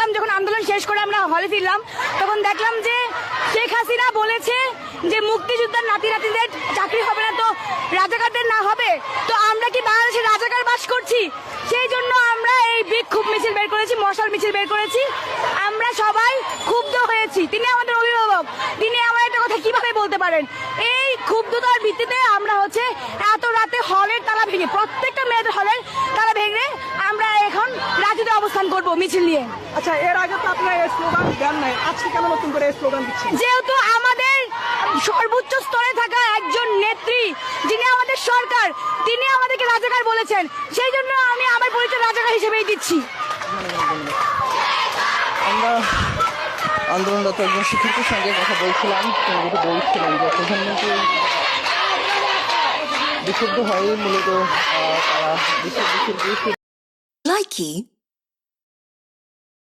দেখলাম যখন আন্দোলন শেষ করে আমরা হলে ফিরলাম তখন দেখলাম যে শেখ হাসিনা বলেছে যে মুক্তিযোদ্ধার নাতি নাতিদের চাকরি হবে না, তো রাজাকারদের না হবে। তো আমরা কি বাংলাদেশে রাজাকার বাস করছি? সেই জন্য আমরা এই বিক্ষোভ মিছিল বের করেছি, মশাল মিছিল বের করেছি। আমরা সবাই ক্ষুব্ধ হয়েছি। তিনি আমাদের অভিভাবক, তিনি আমার একটা কথা কিভাবে বলতে পারেন? এই ক্ষুব্ধতার ভিত্তিতে আমরা এত রাতে হলের তালা ভেঙে, প্রত্যেকটা মেয়েদের হলের তালা ভেঙে আমরা এখন রাজুতে অবস্থান করব মিছিল নিয়ে। আচ্ছা, এর আগে তো আপনারা এই স্লোগান দেন নাই, আজকে কেন নতুন করে এই স্লোগান দিচ্ছেন? যেহেতু আমাদের সর্বোচ্চ স্তরে থাকা একজন নেত্রী, যিনি আমাদের সরকার, তিনি আমাদেরকে রাজাকার বলেছেন, সেই জন্য আমি আমার পরিচয় রাজাকার হিসেবেই দিচ্ছি। আমরা আন্দোলনরত একজন শিক্ষকের সঙ্গে কথা বলছিলাম, তিনি যেটা বলছিলেন যে প্রধানমন্ত্রী বিশুদ্ধ হয়ে মূলত তারা দেশের বিরুদ্ধে Likey